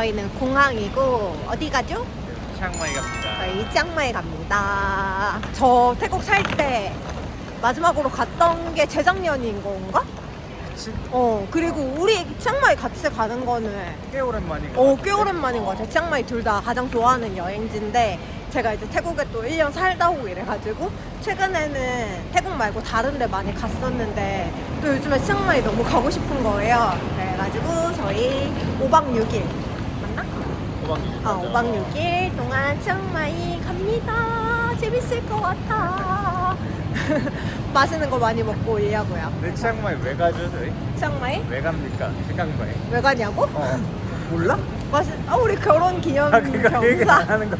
저희는 공항이고 어디 가죠? 치앙마이 갑니다. 저희 치앙마이 갑니다. 저 태국 살 때 마지막으로 갔던 게 재작년인 건가? 그치? 그리고 우리 치앙마이 같이 가는 거는 꽤 오랜만인 거 꽤 오랜만인 것 같아요. 치앙마이 둘 다 가장 좋아하는 여행지인데 제가 이제 태국에 또 1년 살다 오고 이래가지고 최근에는 태국 말고 다른 데 많이 갔었는데 또 요즘에 치앙마이 너무 가고 싶은 거예요. 그래가지고 저희 5박 6일 맞나? 5박 6일 동안 치앙마이 갑니다. 재밌을 것 같아. 맛있는 거 많이 먹고 오려고요. 근데 치앙마이 왜 가죠 저희? 치앙마이? 왜 갑니까? 치앙마이. 왜 가냐고? 몰라? 우리 결혼 기념 그러니까 그 얘기 경사. 안 하는 거.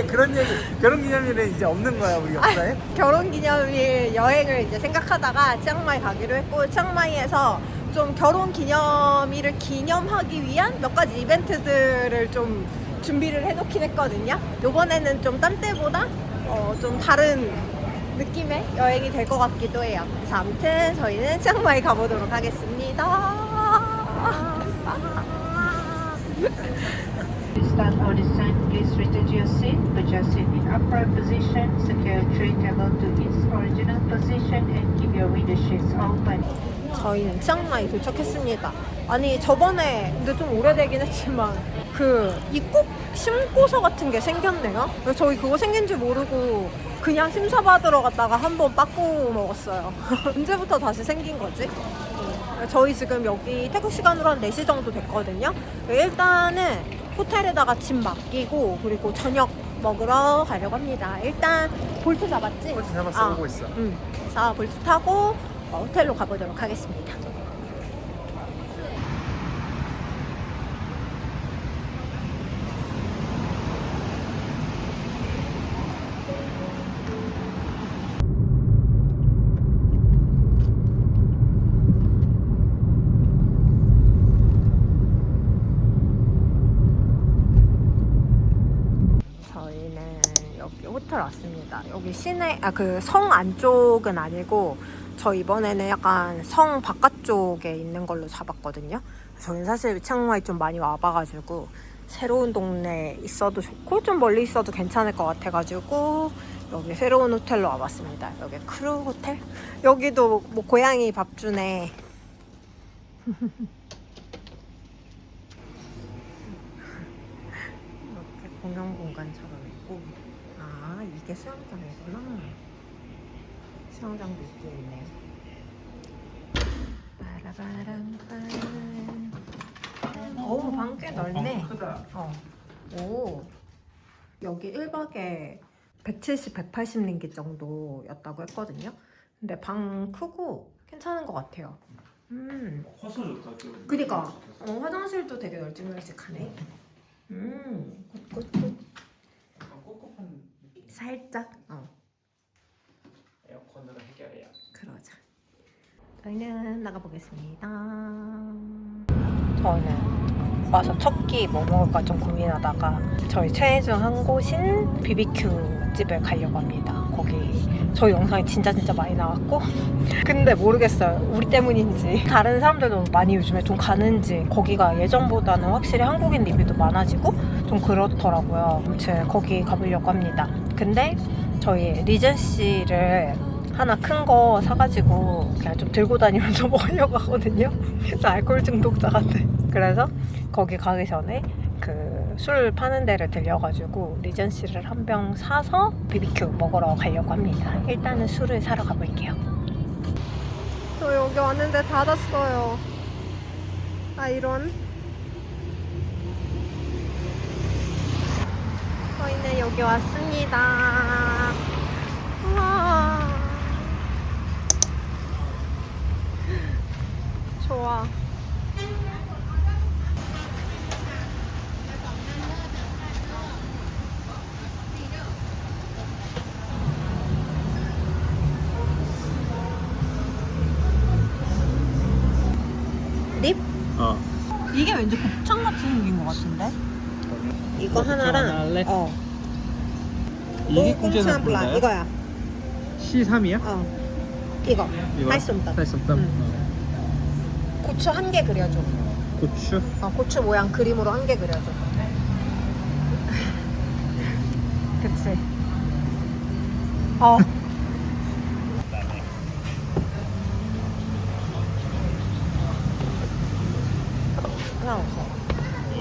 그런 얘기 결혼 기념일에 이제 없는 거야 우리 역사에? 결혼 기념일 여행을 이제 생각하다가 치앙마이 가기로 했고 치앙마이에서 좀 결혼 기념일을 기념하기 위한 몇 가지 이벤트들을 좀 준비를 해놓긴 했거든요. 이번에는 좀 딴 때보다 좀 다른 느낌의 여행이 될 것 같기도 해요. 그래서 아무튼 저희는 치앙마이 가보도록 하겠습니다. Stand or descend, please return to your seat, put your seat in upright position, secure your tray table to its original position and keep your window shades open. 저희는 치앙마이 도착했습니다. 아니 저번에 근데 좀 오래되긴 했지만 그 입국 심고서 같은 게 생겼네요. 저희 그거 생긴 줄 모르고 그냥 심사 받으러 갔다가 한번 빠꾸 먹었어요. 언제부터 다시 생긴 거지? 저희 지금 여기 태국 시간으로 한 4시 정도 됐거든요. 일단은 호텔에다가 짐 맡기고 그리고 저녁 먹으러 가려고 합니다. 일단 볼트 잡았지? 볼트 잡았어. 오고 있어. 그래서 볼트 타고 호텔로 가보도록 하겠습니다. 저희는 여기 호텔 왔습니다. 여기 시내, 그 성 안쪽은 아니고 저 이번에는 약간 성 바깥쪽에 있는 걸로 잡았거든요. 저희는 사실 치앙마이 좀 많이 와봐가지고 새로운 동네에 있어도 좋고 좀 멀리 있어도 괜찮을 것 같아가지고 여기 새로운 호텔로 와봤습니다. 여기 크루 호텔? 여기도 뭐 고양이 밥 주네. 이렇게 공연 공간처럼 있고 이게 수영장이구나. 수영장도 있긴 있네. 어우, 방 꽤 넓네. 크다. 오, 여기 1박에 170, 180링기 정도였다고 했거든요. 근데 방 크고 괜찮은 것 같아요. 커서 좋다. 좀. 그니까 화장실도 되게 널찍널찍하네. 굿굿굿. 꿉꿉한 살짝 에어컨으로 해결해요. 그러자. 저희는 나가보겠습니다. 저희는 와서 첫 끼 뭐 먹을까 좀 고민하다가 저희 최애 중 한 곳인 BBQ 집에 가려고 합니다. 거기 저희 영상이 진짜 많이 나왔고 근데 모르겠어요. 우리 때문인지 다른 사람들도 많이 요즘에 좀 가는지 거기가 예전보다는 확실히 한국인 리뷰도 많아지고 좀 그렇더라고요. 아무튼 거기 가보려고 합니다. 근데 저희 리젠시를 하나 큰 거 사가지고 그냥 좀 들고 다니면서 먹으려고 하거든요. 알코올 중독자 같아. 그래서 거기 가기 전에 그 술 파는 데를 들려가지고 리젠시를 한 병 사서 BBQ 먹으러 가려고 합니다. 일단은 술을 사러 가볼게요. 저 여기 왔는데 닫았어요. 이런. 저희는 여기 왔습니다. 우와. 좋아. 립? 이게 왠지 곱창 같이 생긴 것 같은데? 이거 하나랑 하나 할래? 이게 공짜나 블랑 이거야. C3이야? 이거 달솜떡. 달솜떡. 고추 한 개 그려줘. 고추? 고추 모양 그림으로 한 개 그려줘. 그치. 어. 그냥 없어.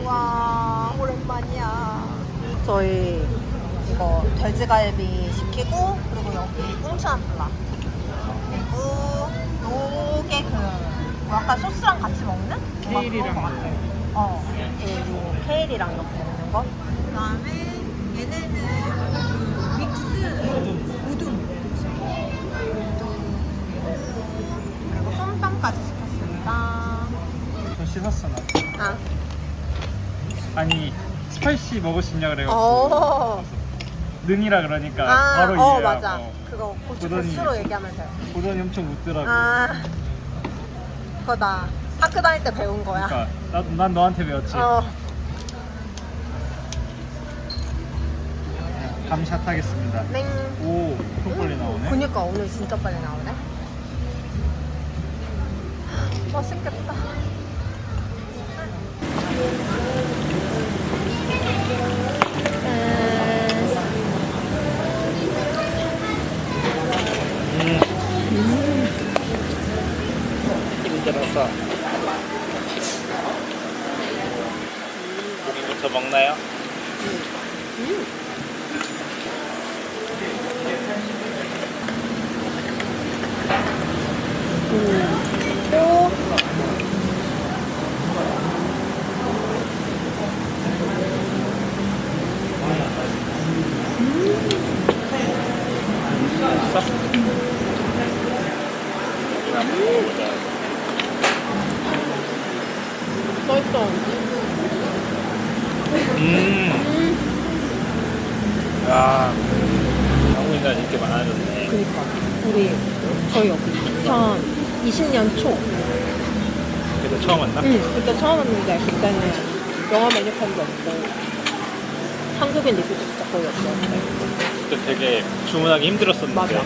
우와, 오랜만이야. 저희 이거 돼지갈비 시키고, 그리고 여기 꽁치한플라. 그리고 요게 그 약간 소스랑 같이 먹는? 케일이랑 것 같아요. 그리고 케일이랑 이렇게 먹는 거. 그 다음에 얘네는 그 믹스 우둔. 그리고 솜땀까지 시켰습니다. 좀 씻었어 나. 아. 아니 스파이시 먹을 수 있냐 그래요. 어. 능이라 그러니까 아, 바로 이해야. 맞아. 그거 보더니- 고수로 얘기하면 돼요. 보더니 엄청 웃더라고. 아, 그거 나 학교 다닐 때 배운 거야. 그러니까 난 너한테 배웠지. 감샷 하겠습니다. 땡. 오, 엄청 빨리 나오네. 그니까 오늘 진짜 빨리 나오네. 맛있겠다. 힘이 들어서. 고기부터 먹나요? 또 맛있어. 야, 한국인가 이렇게 많아졌네. 그니까 저희 여기 2020년 초. 그래도 처음 왔나? 그때 처음 왔는데 그때는 영화 메뉴판도 없고 한국인 리뷰도 진짜 거의 없었는데. 그때 되게 주문하기 힘들었었는데. 맞아.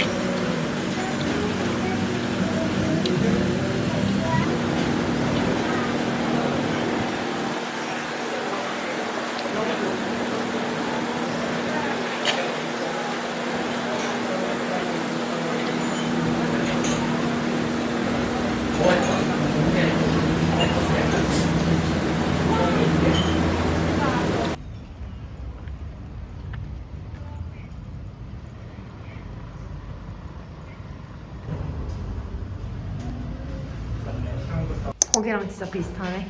거기랑 진짜 비슷하네.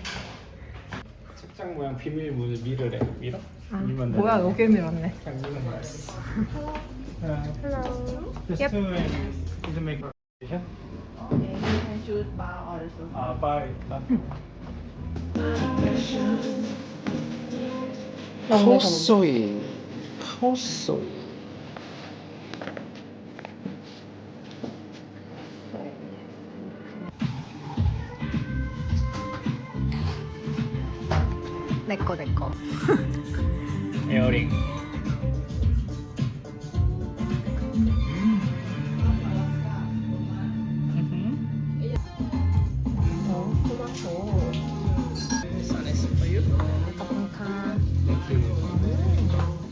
책장 모양 비밀 문을 밀으래. 밀어? 밀면 뭐야, 여기 밀었네. 그냥 밀는 거야. Hello. Just to to make decision. Okay, you can choose bar also. 아, 바이. 헛소이 헛소이 내꺼. 에어링.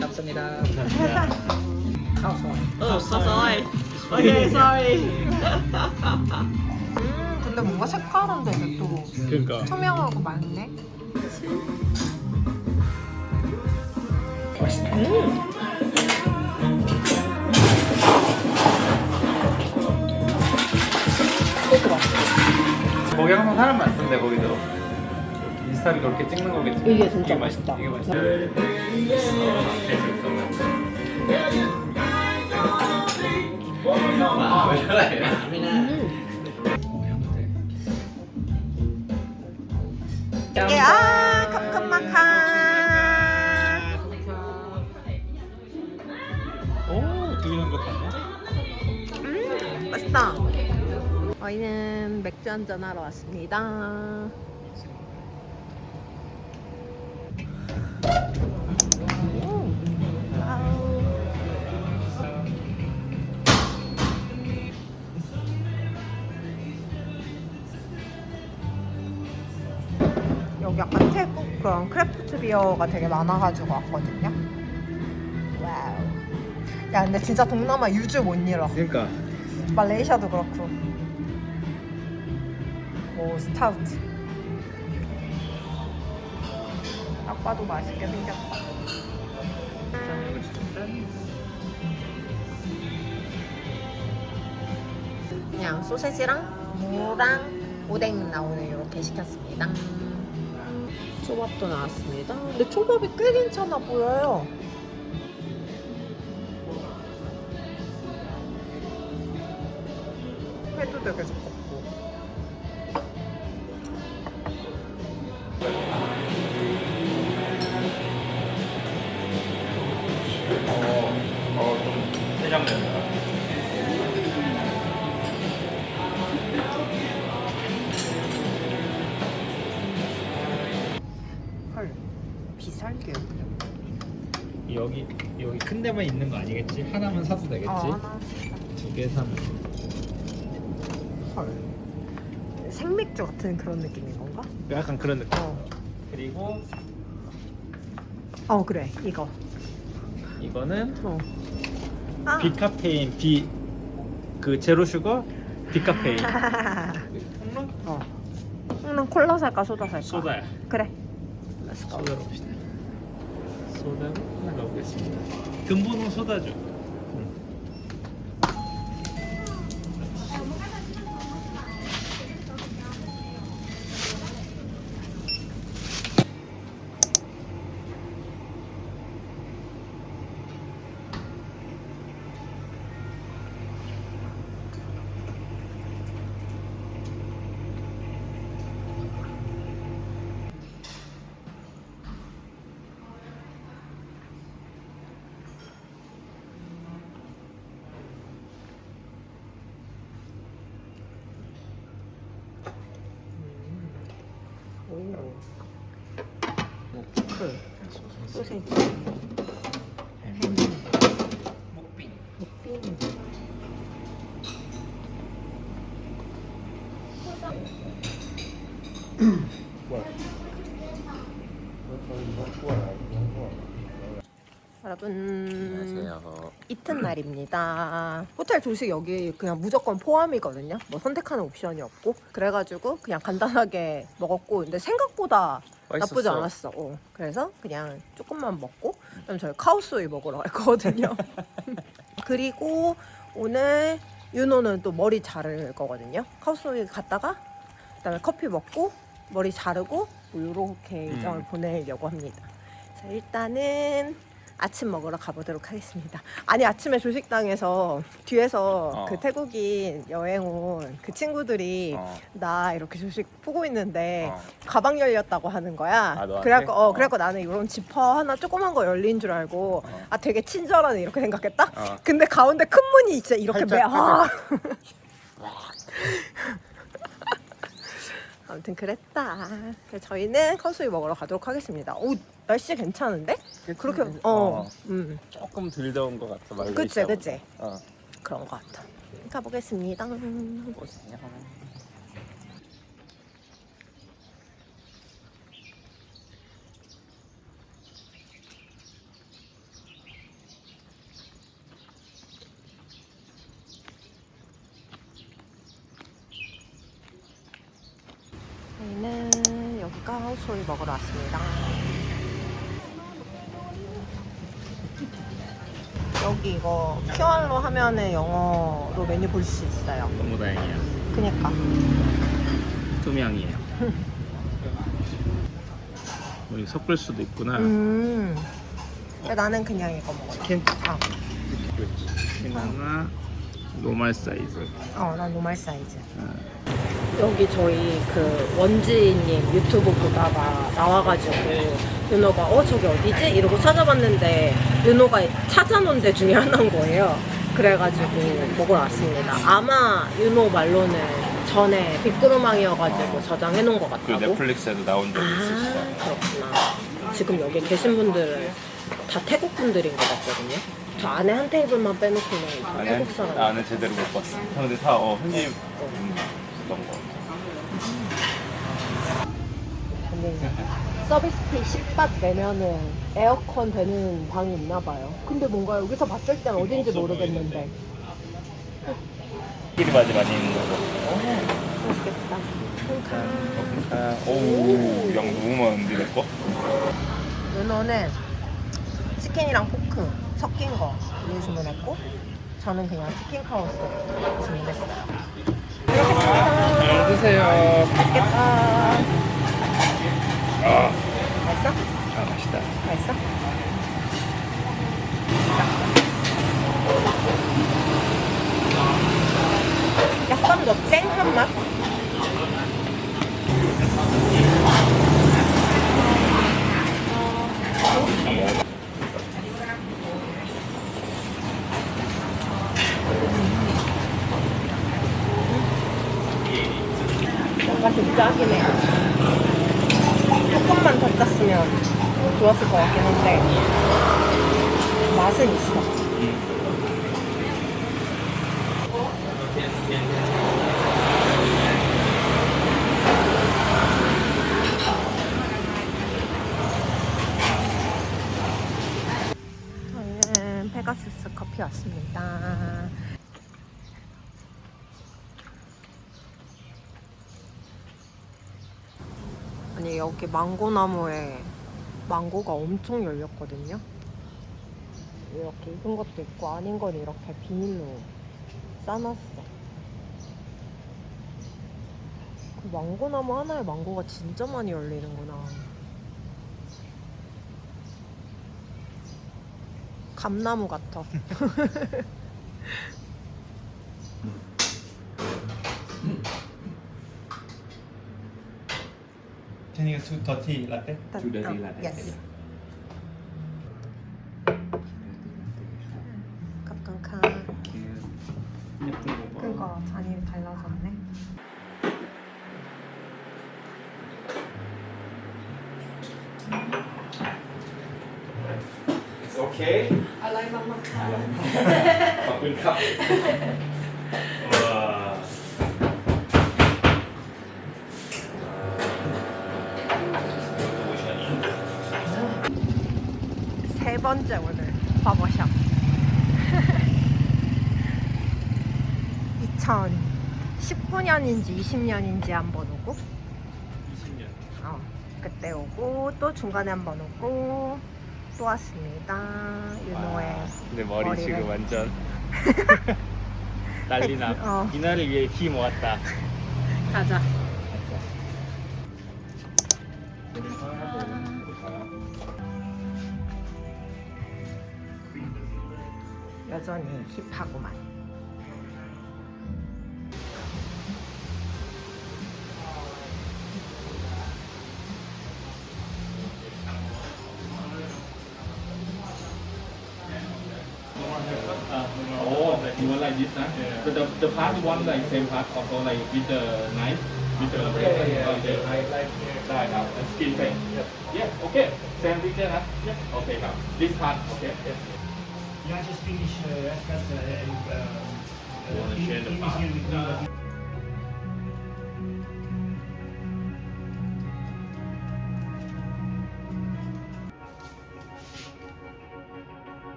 감사합니다. 오케이, sorry. 근데 뭔가 색깔은 되게 또 그러니까. 투명하고 맑네. 거기 항상 사람 많던데 거기도. 인스타를 그렇게 찍는 거겠지. 이게 진짜 맛있다. 이게 맛있다. 야, 컴컴마카. 오, 되게 한 것 같네. 맛있다. 저희는 맥주 한잔 하러 왔습니다. 여기 약간 태국 그런 크래프트 비어가 되게 많아가지고 왔거든요. 와우. 야 근데 진짜 동남아 유주 못 잃어. 그러니까 말레이시아도 그렇고. 오 스타우트. 딱 봐도 맛있게 생겼다. 그냥 소세지랑 무랑 오뎅 나오는 이렇게 시켰습니다. 초밥도 나왔습니다. 근데 초밥이 꽤 괜찮아 보여요. 회도 되게 두껍고. 좀 해장된다. 헐 비살게. 여기 큰 데만 있는 거 아니겠지? 하나만 사도 되겠지? 하나. 2개 사면. 헐. 생맥주 같은 그런 느낌인 건가? 약간 그런 느낌. 어. 그리고 그래 이거. 이거는 어. 아. 비카페인 그 제로 슈거 비카페인. 콩로? 난 콜라 살까 소다 살까? 소다야. 그래. Let's go. 소다로 봅시다. 소다로 하나 넣어보겠습니다. 근본은 소다죠. 포크, 소세지, 목빙. 餅. 여러분 안녕하세요. 이튿날입니다. 호텔 조식 여기 그냥 무조건 포함이거든요. 뭐 선택하는 옵션이 없고 그래가지고 그냥 간단하게 먹었고 근데 생각보다 나쁘지 않았어. 그래서 그냥 조금만 먹고 그다음 저희 카오소이 먹으러 갈 거거든요. 그리고 오늘 윤호는 또 머리 자를 거거든요. 카오소이 갔다가 그다음에 커피 먹고 머리 자르고 뭐 이렇게 일정을 보내려고 합니다. 자, 일단은 아침 먹으러 가보도록 하겠습니다. 아니 아침에 조식당에서 뒤에서 그 태국인 여행 온 그 친구들이 나 이렇게 조식 푸고 있는데 가방 열렸다고 하는 거야. 아, 너한테? 그래갖고 나는 이런 지퍼 하나 조그만 거 열린 줄 알고 아 되게 친절하네 이렇게 생각했다. 근데 가운데 큰 문이 진짜 이렇게 아무튼 그랬다. 그래서 저희는 커수이 먹으러 가도록 하겠습니다. 오 날씨 괜찮은데? 그렇게 조금 덜 더운 것 같아. 그치. 어. 그런 것 같아. 가보겠습니다. 보세요. 저희는 여기 카오소이 먹으러 왔습니다. 여기 이거 QR로 하면은 영어로 메뉴 볼 수 있어요. 너무 다행이야. 그니까. 투명이에요. 우리 섞을 수도 있구나. 근데 나는 그냥 이거 먹어. 치킨? 치킨 하나, 노멀 사이즈. 난 노멀 사이즈. 여기 저희 그 원지님 유튜브 보다가 나와가지고 윤호가 저기 어디지? 이러고 찾아봤는데 윤호가 찾아놓은 데 중에 하나인 거예요. 그래가지고 먹으러 왔습니다. 아마 윤호 말로는 전에 빅구르망이어가지고 저장해놓은 것 같다고. 넷플릭스에도 나온 적이 있었어. 그렇구나. 지금 여기 계신 분들은 다 태국 분들인 것 같거든요. 저 안에 한 테이블만 빼놓고는 태국 사람. 나는 제대로 못 봤어. 근데 다 흔히 보던 거. 근데 서비스 피 10밭 내면은 에어컨 되는 방이 있나 봐요. 근데 뭔가 여기서 봤을 땐 어딘지 모르겠는데. 끼리 많이 있는 거고. 맛있겠다. 오우, 양 너무 많은데 내 거? 윤호는 치킨이랑 포크 섞인 거 주문했고, 저는 그냥 치킨 카우스 주문했어요. 잘 드세요. 맛있겠다. 맛있어? 아, 맛있다. 맛있어? 약간 더 쨍한 맛? 약간 좀 짜긴 해. 조금만 더 짰으면 좋았을 것 같긴 한데 맛은 있어. 저희는 페가수스 커피 왔습니다. 아니 여기 망고나무에 망고가 엄청 열렸거든요. 이렇게 익은 것도 있고 아닌 건 이렇게 비닐로 싸놨어. 그 망고나무 하나에 망고가 진짜 많이 열리는구나. 감나무 같아. Can you get two dirty latte? Two dirty latte. Yes. 감감카. 그거 잔이 달라졌네. It's okay. I like mama. ขอบคุณครับว้า 세 번째 오늘 바버샵. 2019년인지 20년인지 한번 오고, 20년. 그때 오고 또 중간에 한번 오고 또 왔습니다. 윤호의 근데 머리 머리를. 지금 완전 난리나. 어. 이날을 위해 기 모았다. 가자. 여전히 힙하구만. Oh, you want like this, huh? But the part you want like same part also like with the knife, with the okay. Right now, the skin thing. Yeah, okay. Same picture, huh? Yeah. Okay, now this part, okay. Yeah, just finish cut and You wanna share the part? here with the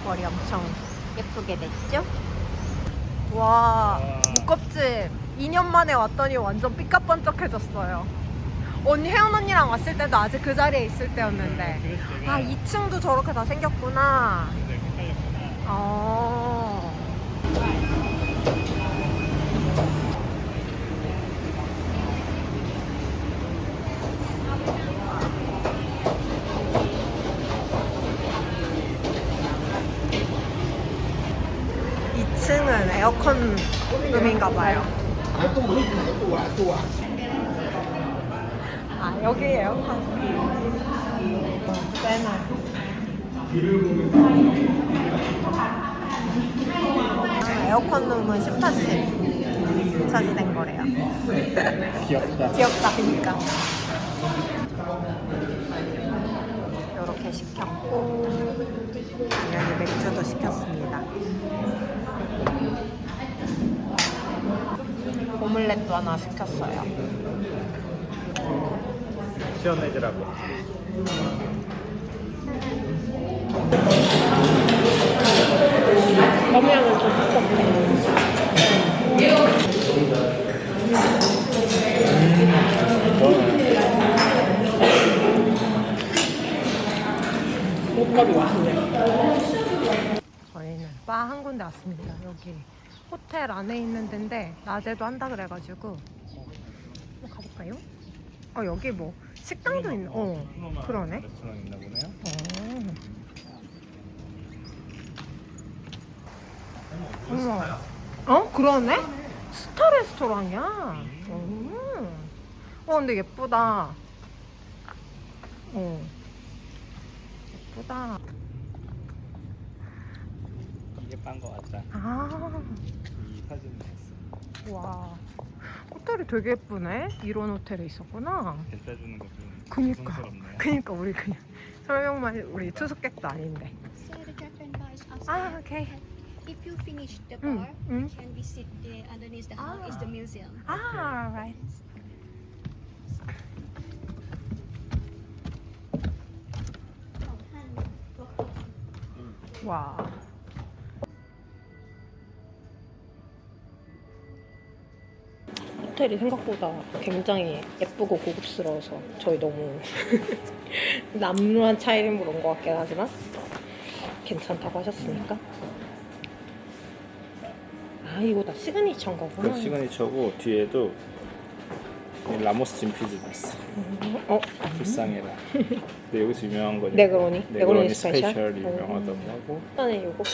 머리 엄청 예쁘게 됐죠? 와, 무껍지? 2년 만에 왔더니 완전 삐까번쩍해졌어요. 언니, 혜연 언니랑 왔을 때도 아직 그 자리에 있을 때였는데. 아, 2층도 저렇게 다 생겼구나. 어. 층은 에어컨 룸인가 봐요. 아, 여기 에어컨. 빼놔. 에어컨 룸은 18층 설치된 거래요. 귀엽다. 귀엽다, 그니까. 이렇게 시켰고, 당연히 맥주도 시켰습니다. 라떼도 하나 시켰어요. 시원해지라고. 너무양은 좀 두껍네. 목걸이 맛있네. 저희는 바 한 군데 왔습니다. 여기 호텔 안에 있는 데인데 낮에도 한다 그래가지고 한번 가볼까요? 여기 뭐 식당도 있네. 그러네. 레스토랑 있나 보네요. 어머. 그러네? 스타 레스토랑이야. 근데 예쁘다. 예쁘다. 이게 빤거 같다. 이 사진을 했어. 와. 호텔이 되게 예쁘네. 이런 호텔에 있었구나. 델타 주는 거좀 그니까. 부담스럽네요. 그니까 우리 그냥 설명만 우리 투숙객도 아닌데. So the Japan bar is outside. 오케이. If you finish the bar, mm. you can visit the underneath the hall is the museum. right. 와. 호텔이 생각보다 굉장히 예쁘고 고급스러워서 저희 너무 남루한 차이름으로 온 것 같긴 하지만 괜찮다고 하셨으니까. 이거 다 시그니처인 거구나. 그 시그니처고 뒤에도 이 라모스 진피즈도 있어. 불쌍해라. 근데 여기서 유명한 거니? 네그로니 스페셜이 유명하다고 하고. 일단은 요거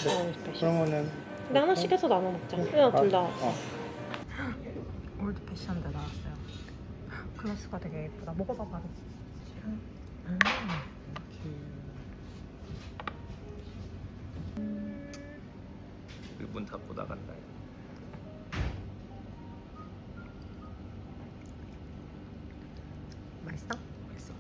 네그로니 스페셜. 그러면은 근데 하나씩 해서 나눠 먹자. 그냥 둘 다. 어. 올드 패션데 나왔어요. 글라스가 되게 예쁘다. 먹어봐 바로. 문 닫고 나간다. 맛있어? 맛있어.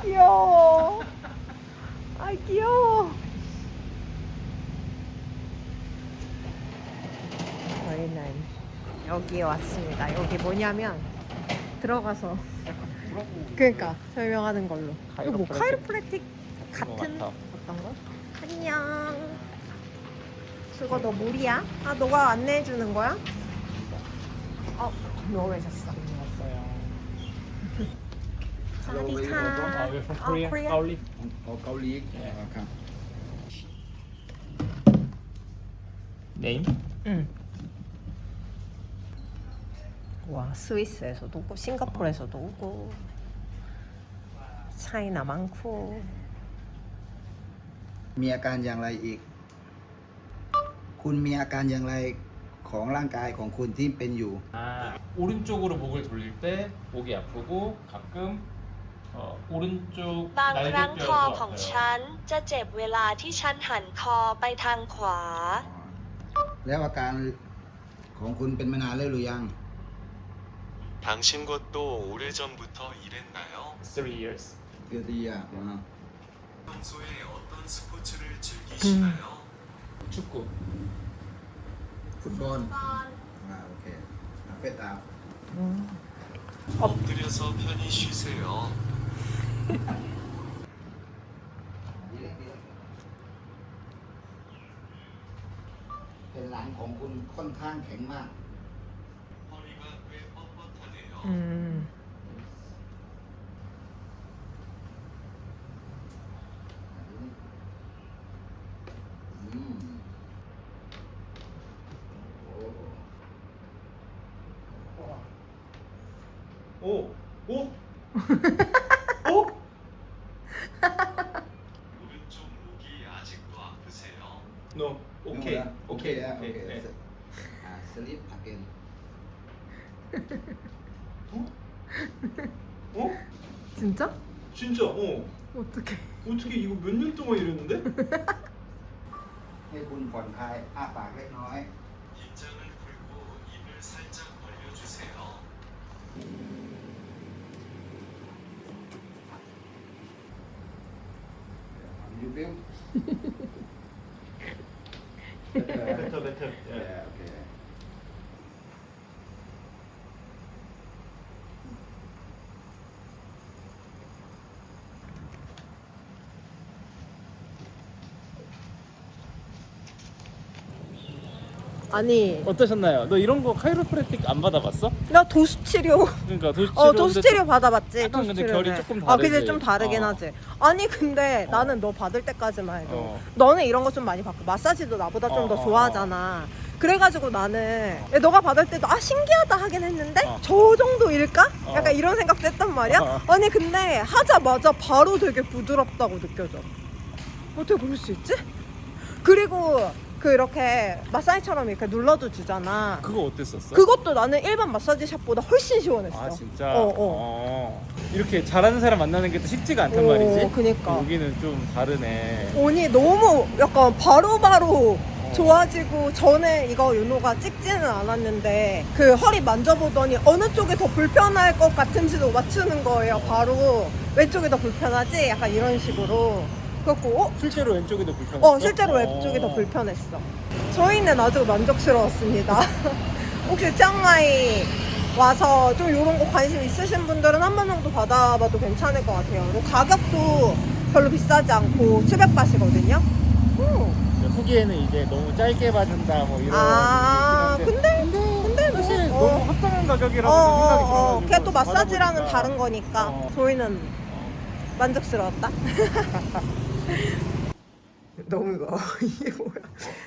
귀여워. 귀여워. 저희는 여기에 왔습니다. 여기 뭐냐면 들어가서 그러니까 설명하는 걸로. 이거 뭐 카이로프래틱 같은 같아. 어떤 거? 안녕. 그거 너 물이야? 너가 안내해 주는 거야? 너가 왜 셨어? 사디카. We're from Korea. Korea? 가올리. เกาหลีครับ 네임? 응. 와, 스위스에서도 오고 싱가포르에서도 오고 차이나 많고. มีอาการอย่างไรอีก คุณมีอาการอย่างไรของร่างกายของคุณที่เป็นอยู่ 오른쪽으로 목을 돌릴 때 목이 아프고 가끔 오른쪽 บางครั้งคอ 날개뼈도 ของ 아파요. ฉันจะเจ็บเวลาที่ฉันหันคอไปทางขวา แล้วอาการของคุณเป็นมานานแล้วหรือยัง 당신 것도 오래전부터 이랬나요? 3 years. คือที่อ่ะ 평소에 어떤 스포츠를 즐기시나요? 축구 ฟุตบอลโอเคเฟตตาม 엎드려서 편히 쉬세요. เป็นหลังของคุณค่อนข้างแข็งมาก 허리가 꽤 뻣뻣하네요. 오! 오? 오른쪽 목이 아직도 아프세요? No. 오케이. 오케이. 네. 오케이. 네. สลิปอักเกน 어? 진짜? 진짜. 어떡해. 어떻게 이거 몇 년 동안 이랬는데? ให้คุณผ่อนคลายอ้าปากเล็กน้อย 긴장을 풀고 입을 살짝 벌려주세요. You feel? better. Yeah, okay. 아니 어떠셨나요? 너 이런 거 카이로프래틱 안 받아봤어? 나 도수치료 그러니까 도수치료. 도수치료 받아봤지. 약간 근데 도수치료는. 결이 조금 아 그치 다르지. 좀 다르긴 어. 하지. 아니 근데 나는 너 받을 때까지만 해도 어. 너는 이런 거 좀 많이 받고 마사지도 나보다 좀 더 어, 좋아하잖아. 그래가지고 나는 너가 받을 때도 신기하다 하긴 했는데 어. 저 정도일까? 어. 약간 이런 생각도 했단 말이야. 어. 아니 근데 하자마자 바로 되게 부드럽다고 느껴져. 어떻게 그럴 수 있지? 그리고 그 이렇게 마사지처럼 이렇게 눌러도 주잖아. 그거 어땠었어? 그것도 나는 일반 마사지 샵보다 훨씬 시원했어. 아 진짜? 어. 이렇게 잘하는 사람 만나는 게 또 쉽지가 않단 어, 말이지? 그니까. 여기는 좀 다르네. 언니 너무 약간 바로바로 좋아지고 전에 이거 윤호가 찍지는 않았는데 그 허리 만져보더니 어느 쪽이 더 불편할 것 같은지도 맞추는 거예요. 바로 왼쪽이 더 불편하지? 약간 이런 식으로. 그래갖고 실제로 왼쪽이 더 불편했어? 실제로 왼쪽이 더 불편했어. 저희는 아주 만족스러웠습니다. 혹시 치앙마이 와서 좀 이런 거 관심 있으신 분들은 한 번 정도 받아봐도 괜찮을 것 같아요. 그리고 가격도 별로 비싸지 않고 700바트거든요. 후기에는 이제 너무 짧게 받는다 뭐 이런 근데 사실 뭐, 너무 합당한 가격이라고 생각이 들어가지고 그게 또 마사지랑은 받아보니까. 다른 거니까 저희는 만족스러웠다. 너무 이거 이게 뭐야?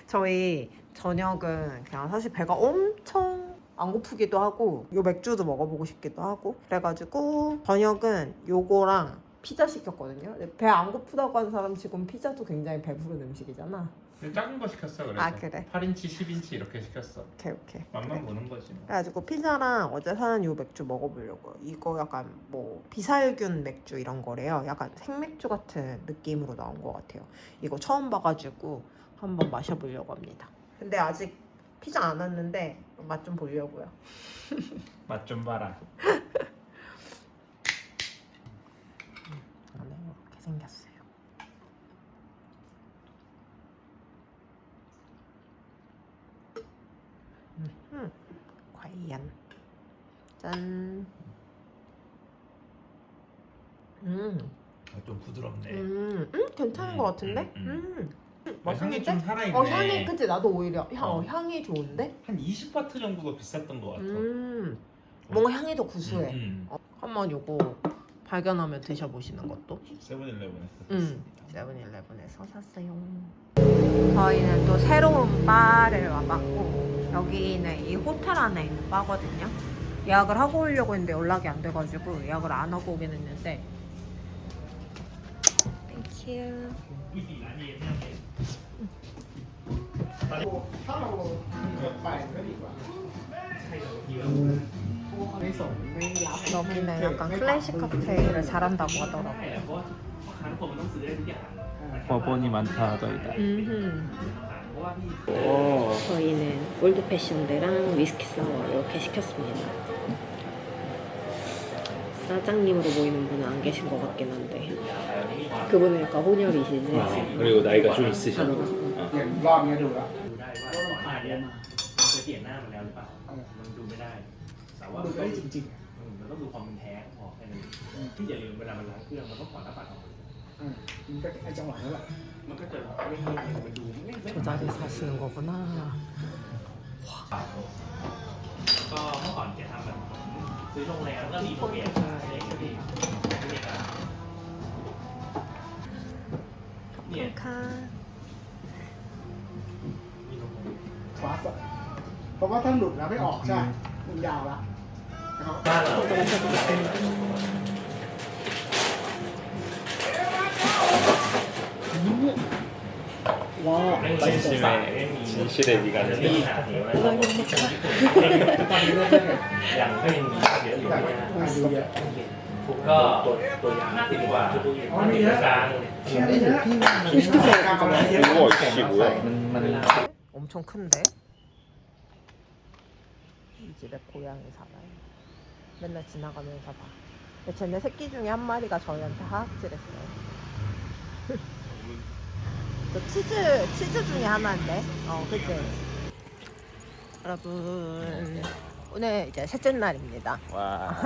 저희 저녁은 그냥 사실 배가 엄청 안 고프기도 하고 요 맥주도 먹어보고 싶기도 하고 그래가지고 저녁은 요거랑 피자 시켰거든요. 배 안 고프다고 하는 사람 지금 피자도 굉장히 배부른 음식이잖아. 작은 거 시켰어 그래서. 아, 그래? 8인치, 10인치 이렇게 시켰어. 오케이. 맛만 보는 거지. 뭐. 그래가지고 피자랑 어제 사는 요 맥주 먹어보려고요. 이거 약간 뭐 비살균 맥주 이런 거래요. 약간 생맥주 같은 느낌으로 나온 것 같아요. 이거 처음 봐가지고 한번 마셔보려고 합니다. 근데 아직 피자 안 왔는데 맛 좀 보려고요. 맛 좀 봐라. 안에 이렇게 생겼어요. 과연 짠. 좀 부드럽네. 괜찮은 것 같은데? 향이 좀 살아있네. 향이 그치? 나도 오히려 향이 좋은데? 한 20바트 정도가 비쌌던 것 같아. 뭔가 향이 더 구수해. 한번 요거 발견하면 드셔보시는 것도. 세븐일레븐에서 세븐일레븐에서 샀어요. 저희는 또 새로운 바를 와봤고 여기는 이 호텔 안에 있는 바거든요. 예약을 하고 오려고 했는데 연락이 안 돼가지고 예약을 안 하고 오긴 했는데. 땡큐. 여기는 약간 클래식 칵테일을 잘한다고 하더라고요. 버번이 많다 하더이다. 저희는 올드 패션드랑 위스키 사워 이렇게 시켰습니다. 사장님으로 보이는 분은 안 계신 것 같긴 한데 그분은 약간 혼혈이시지. 그리고 나이가 좀 있으셔. รอบนี้ดูแล้ว เคยเปลี่ยนหน้ามาแล้วหรือเปล่ามันดูไม่ได้แต่ว่า ดูได้จริง มันต้องดูความเป็นแท้พอแค่นั้นที่อย่าลืมเวลามันล้างเครื่องมันต้องถอดหน้าปัดออก มันก็ไอจังหวะนั้นแหละ มันก็จะไม่เนียนมันดูไม่ 저 자리 사시는 거구나. ก็เมื่อก่อนแกทำแบบซื้อโรงแรมแล้วก็มีโปรแกรมอะไรอย่างเงี้ยพี่เนี่ย 카. ฟาสต์เพราะว่าถ้าหลุดแล้วไม่ออกใช่ไหมมันยาวละนะครับ 이거 마셔보겠습니다. 와, 맛있어. 진실의 미간을 นี่หาเหนียวอะไรตอนนี้เรื่อยๆอย่างก็ยังมีเยอะอยู่นะ ดูเยอะ ก็ตัวยาง50 กว่า อ๋อมีเยอะ กลาง เชื่อได้เยอะพี่มันไม่ได้กำไรเยอะ 우와 이씨 뭐야? 엄청 큰데? 이 집에 고양이 살아요. 맨날 지나가면서 봐. 근데 쟤네 새끼 중에 한 마리가 저희한테 하악질했어요. 그 치즈 중에 하나인데. 그치? 여러분, 오늘 이제 셋째 날입니다. 와.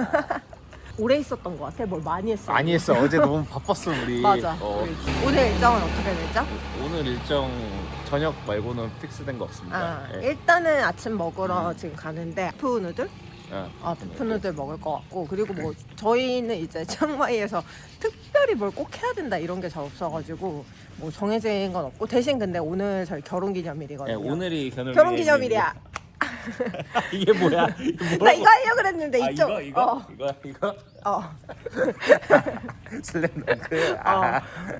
오래 있었던 것 같아. 뭘 많이 했어. 많이 했어. 어제 너무 바빴어 우리. 맞아. 오늘 일정은 어떻게 되죠? 오늘 일정 저녁 말고는 픽스된 거 없습니다. 예. 일단은 아침 먹으러 지금 가는데 비프 누들? 비프 누들 먹을 것 같고, 그리고 뭐 저희는 이제 치앙마이에서 특별히 뭘 꼭 해야 된다 이런 게 잘 없어가지고 뭐 정해진 건 없고, 대신 근데 오늘 저희 결혼기념일이거든요. 예, 오늘이 결혼기념일이야. 이게 뭐야? 나 이거 하려고 그랬는데 이쪽. 이거? 슬램덩크.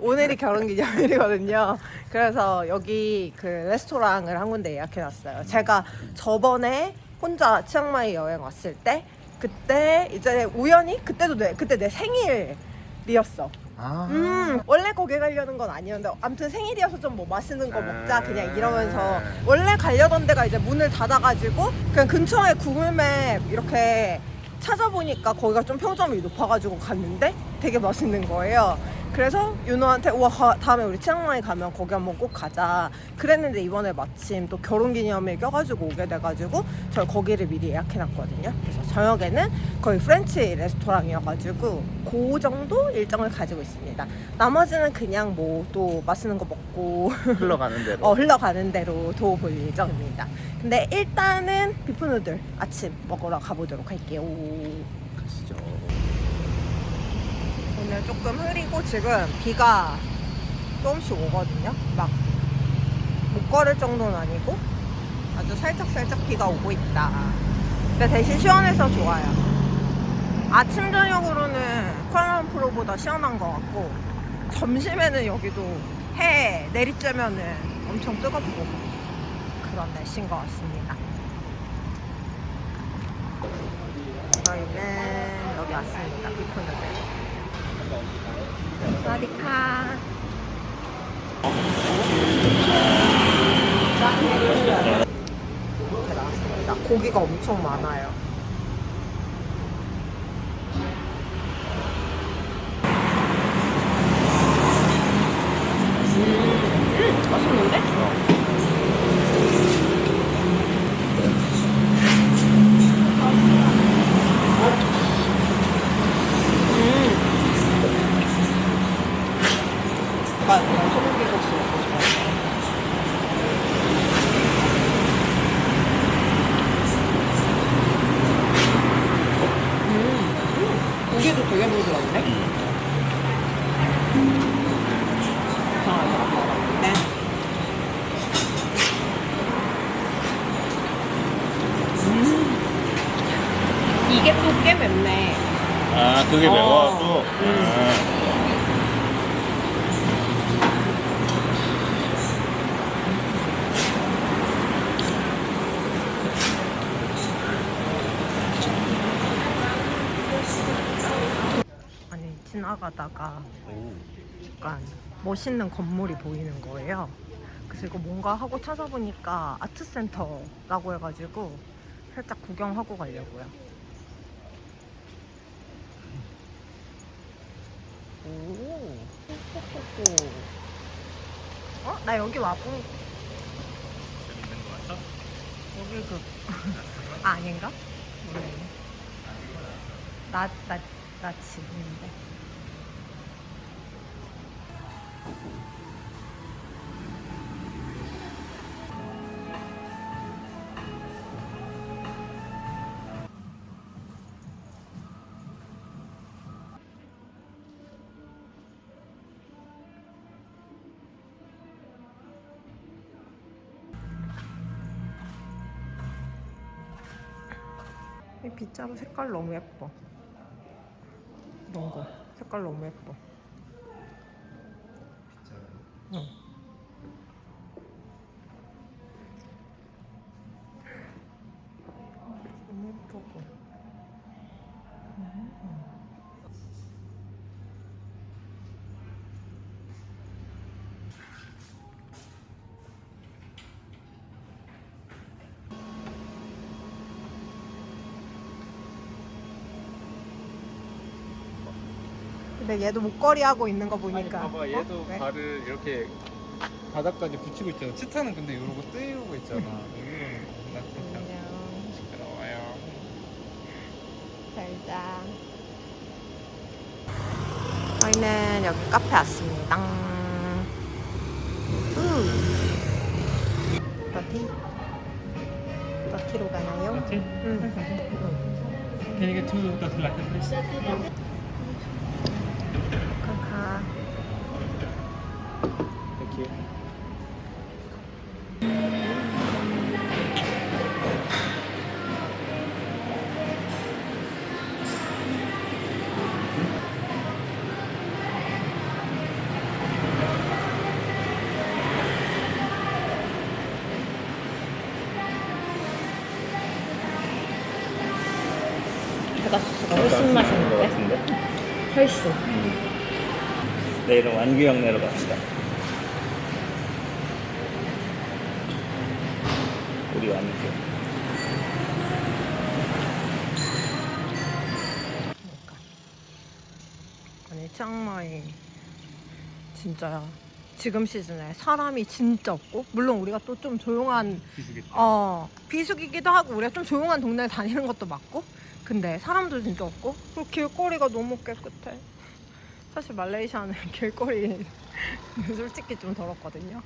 오늘이 결혼기념일이거든요. 그래서 여기 그 레스토랑을 한 군데 예약해놨어요. 제가 저번에 혼자 치앙마이 여행 왔을 때, 그때 이제 우연히 그때 내 생일이었어. 원래 거기 가려는 건 아니었는데 아무튼 생일이어서 좀 뭐 맛있는 거 먹자 그냥 이러면서, 원래 가려던 데가 이제 문을 닫아가지고 그냥 근처에 구글맵 이렇게 찾아보니까 거기가 좀 평점이 높아가지고 갔는데 되게 맛있는 거예요. 그래서 윤호한테 다음에 우리 치앙마이 가면 거기 한번 꼭 가자 그랬는데, 이번에 마침 또 결혼기념일 껴가지고 오게 돼가지고 저희 거기를 미리 예약해놨거든요. 그래서 저녁에는 거의 프렌치 레스토랑이어가지고 그 정도 일정을 가지고 있습니다. 나머지는 그냥 뭐 또 맛있는 거 먹고 흘러가는 대로. 흘러가는 대로 도볼 예정입니다. 근데 일단은 비프 누들 아침 먹으러 가보도록 할게요. 가시죠. 오늘 조금 흐리고 지금 비가 조금씩 오거든요. 막 못 걸을 정도는 아니고 아주 살짝살짝 비가 오고 있다. 근데 대신 시원해서 좋아요. 아침 저녁으로는 쿠알라룸푸르보다 시원한 것 같고, 점심에는 여기도 해 내리쬐면은 엄청 뜨겁고 그런 날씨인 것 같습니다. 저희는 여기 왔습니다. 비프 누들. 사와디카. 이렇게 나왔습니다. 고기가 엄청 많아요. 맛있는데? 약간 소고기 소스 먹고 싶어요. 고기도 되게 부드럽네. 네. 이게 또 꽤 맵네. 그게 매워 또. 아니, 지나가다가 약간 멋있는 건물이 보이는 거예요. 그래서 이거 뭔가 하고 찾아보니까 아트센터라고 해가지고 살짝 구경하고 가려고요. 오, 나 여기 와본. 재밌는 거 같아? 여기 아닌가? 모르겠네. 나 집인데. 이 빗자루 색깔 너무 예뻐. 이런 거 색깔 너무 예뻐. 응. 너무 예쁘고. 근데 얘도 목걸이 하고 있는 거 아니 보니까. 봐봐 얘도 어? 왜? 발을 이렇게 바닥까지 붙이고 있잖아. 치타는 근데 이러고 떼우고 있잖아. 이거는 나 그렇게 안녕. 시끄러워요. 잘자. 저희는 여기 카페 왔습니다. 더티로 가나요? 더티? 응. Can you get two dirty latte please? 가. Thank you. 베가소스가 훨씬 맛있는데? 같은데? 훨씬. 내일은 완규형 내러 갑시다. 우리 완규. 아니 치앙마이 진짜 지금 시즌에 사람이 진짜 없고, 물론 우리가 또 좀 조용한 비수기기도 하고 우리가 좀 조용한 동네를 다니는 것도 맞고, 근데 사람도 진짜 없고, 그리고 길거리가 너무 깨끗해. 사실 말레이시아는 길거리 솔직히 좀 더럽거든요.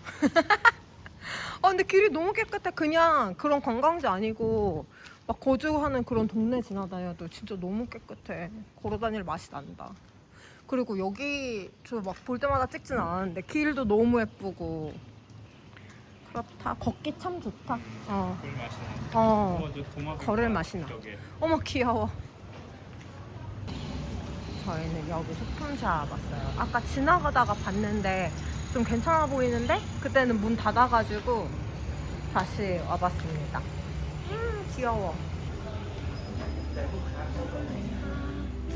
근데 길이 너무 깨끗해. 그냥 그런 관광지 아니고 막 거주하는 그런 동네 지나다녀도 진짜 너무 깨끗해. 걸어다닐 맛이 난다. 그리고 여기 저 막 볼 때마다 찍진 않았는데 길도 너무 예쁘고 그렇다. 걷기 참 좋다. 물 맛이 나. 도마 걸을 맛이 나. 어머 귀여워. 저희는 여기 소품샵 왔어요. 아까 지나가다가 봤는데 좀 괜찮아 보이는데 그때는 문 닫아가지고 다시 와봤습니다. 귀여워.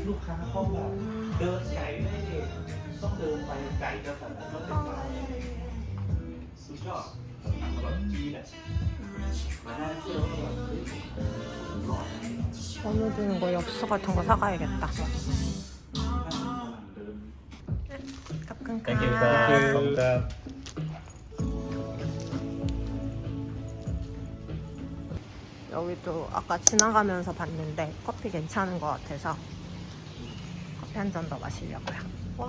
ลูกค้าเขาแบบเดินไกลไม่ได้ต้องเดินไปไกลก็แต่ก็เป็นไปสุดยอดแบบจีนอ่ะมานั่งเที่ยวก็แบบเฮ้ยร้อน 번호 주는 거 엽서 같은 거 사가야겠다. Thank you. 감사합니다. 여기도 아까 지나가면서 봤는데 커피 괜찮은 것 같아서 커피 한 잔 더 마시려고요. 와,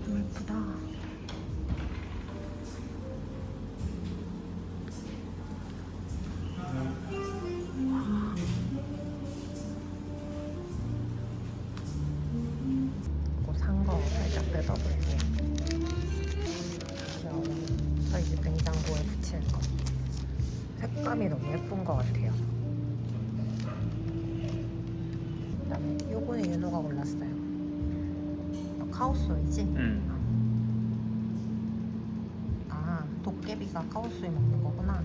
너무 예쁘다. 산 거 살짝 뜯어볼게요. 귀여워. 저희 집 냉장고에 붙이는 거. 색감이 너무 예쁜 것 같아요. 그다음에 요거는 윤호가 골랐어요. 카오소이지? 아, 도깨비가 카오소이 먹는 거구나.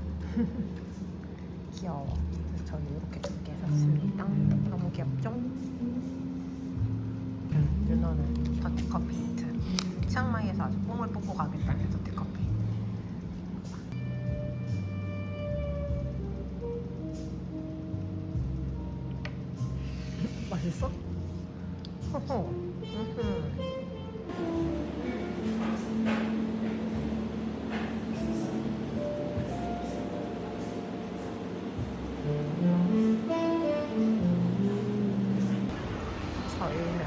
귀여워. 그래서 저희 이렇게 두 개 샀습니다. 너무 귀엽죠? 윤호는 더티커피 히트. 치앙마이에서 아주 뽕을 뽑고 가겠다는 더티커피. 맛있어? 호호. 저희는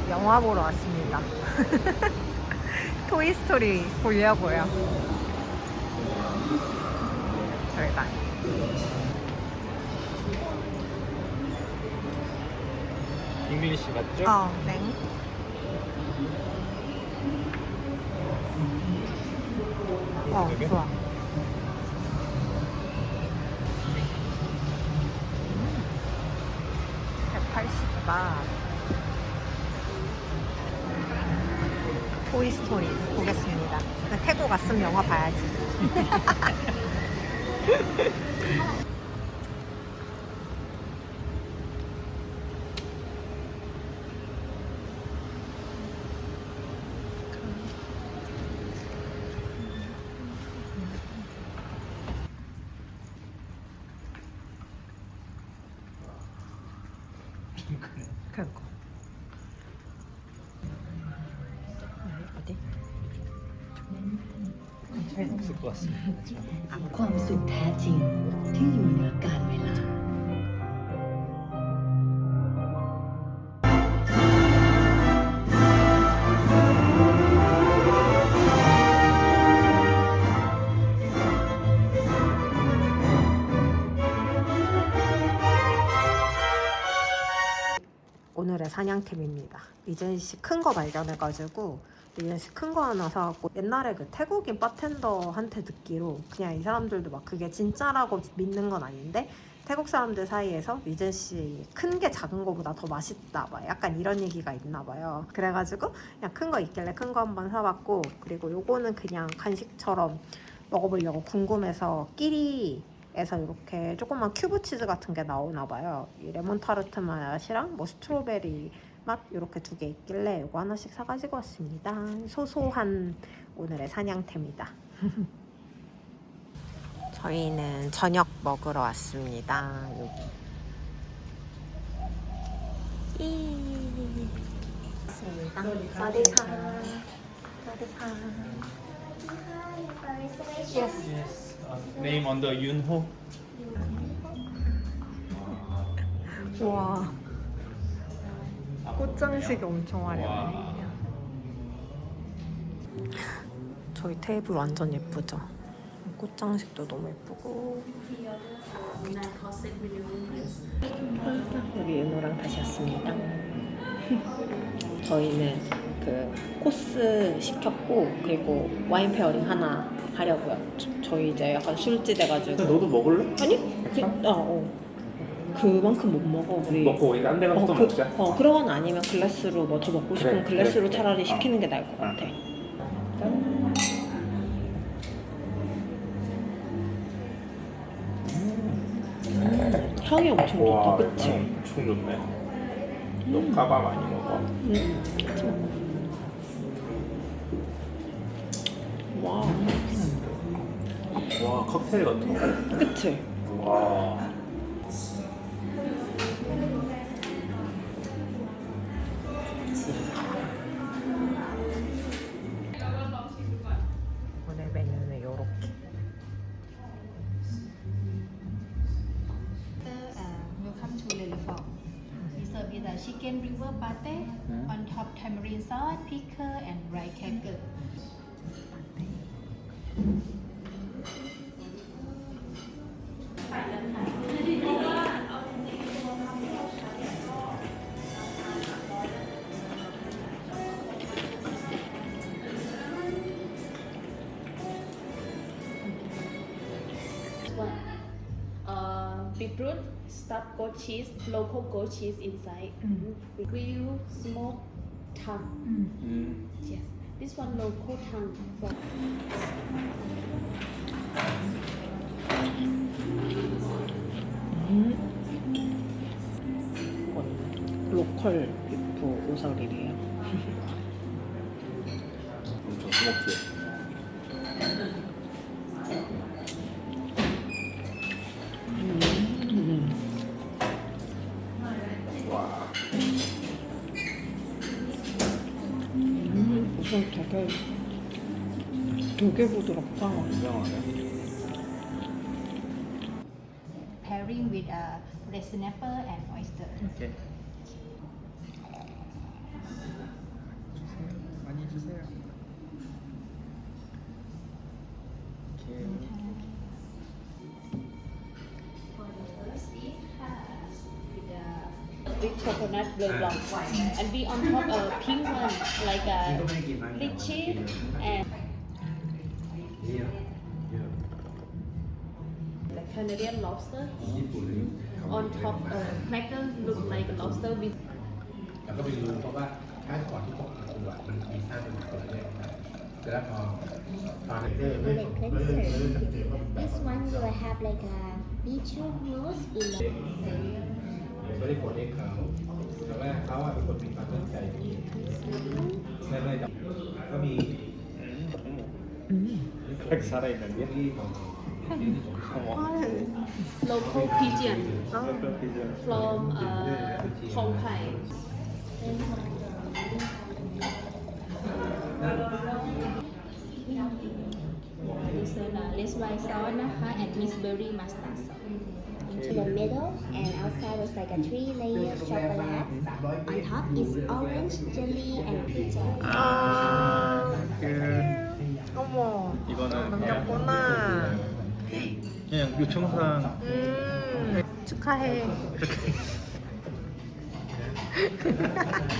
영화 보러 왔습니다. 토이스토리 보려고요. 저희가 잉글리시 맞죠? 네. 좋아. 180바. 토이스토리 보겠습니다. 태국 갔으면 영화 봐야지. 그니까 없을 것 같습니다. ความสุขแท้จริงที่อยู่เหนือกาลเวลา 오늘의 사냥템입니다. 이재희 씨 큰 거 발견해가지고 이재희 씨 큰 거 하나 사갖고 옛날에 그 태국인 바텐더한테 듣기로 그냥 이 사람들도 막 그게 진짜라고 믿는 건 아닌데 태국 사람들 사이에서 이재희 씨 큰 게 작은 거보다 더 맛있다 막 약간 이런 얘기가 있나 봐요. 그래가지고 그냥 큰 거 있길래 큰 거 한번 사봤고 그리고 요거는 그냥 간식처럼 먹어보려고 궁금해서 끼리에서 이렇게 조그만 큐브 치즈 같은 게 나오나 봐요. 이 레몬 타르트 맛이랑 뭐 스트로베리 맛 이렇게 두 개 있길래 이거 하나씩 사가지고 왔습니다. 소소한 오늘의 사냥템이다. 저희는 저녁 먹으러 왔습니다. 여기. 사디카. Yes. Name on the Yunho. 와. 꽃장식이 엄청 화려해. 와. 저희 테이블 완전 예쁘죠? 꽃장식도 너무 예쁘고. 여기 윤호랑 다시 왔습니다. 저희는 그 코스 시켰고 그리고 와인 페어링 하나 하려고요. 저희 이제 약간 술집 돼가지고. 너도 먹을래? 아니? 그만큼 못 먹어. 우리. 먹고 우리 딴 데 가서 또 먹자. 그러거나 아니면 글래스로 뭐 더 먹고 싶으면 그래, 글래스로 그래. 차라리 시키는 게 나을 것 같아. 향이 엄청 좋다, 와, 그치? 엄청 좋네. 너 까바 많이 먹어. 같이 먹어. 와, 와, 칵테일 같아. 그치? 와. 오늘 메뉴는 요렇게. Welcome to Lily Farm. We serve with a chicken river pate, on top tamarind sauce, pickle, and rice cracker. Beetroot, stuffed goat cheese, local goat cheese inside. Grill, smoked tongue. Yes, this one local tongue. From 로컬 비프 오설이래요. 엄청 스모키해. 와. 우선 되게 부드럽다. 굉장하네. Pairing with a red snapper and oyster. 오케이. 많이 주세요. 오케이. with coconut bleu blanc, and we on top a pink one like a lychee and like Canadian lobster. On top cracker look like a lobster with แล้วก็ไปดูเพราะว่าถ้าก่อนที่ผมจะตัวมันมีค่าเป็นคนละเลขนะแต่แล้วพอตอนนี้ไม่ได้สังเกตว่ามันแบบ This one you will have like a beetroot mousse in ไม่ได้คนเลขเขาแต่ว่าเขาเป็นคนมีความตั้งใจที่ไม่จับก็มี 백 살아있는 게? local pigeon local pigeon. from Hong Pai. lace white sauce นะคะ and Miss Berry mustard sauce In the middle and outside was like a 3-layer chocolate. On top is orange, jelly, and peach jelly. 어머. 이거는 남겼구나. 그냥 요청사항 축하해.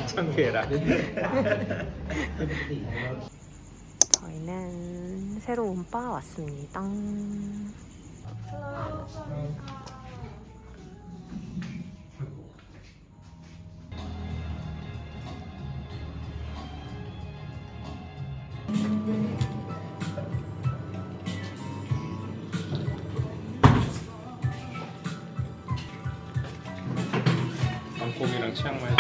청계라. 저희는 새로운 바 왔습니다. 방콕이랑 치앙마이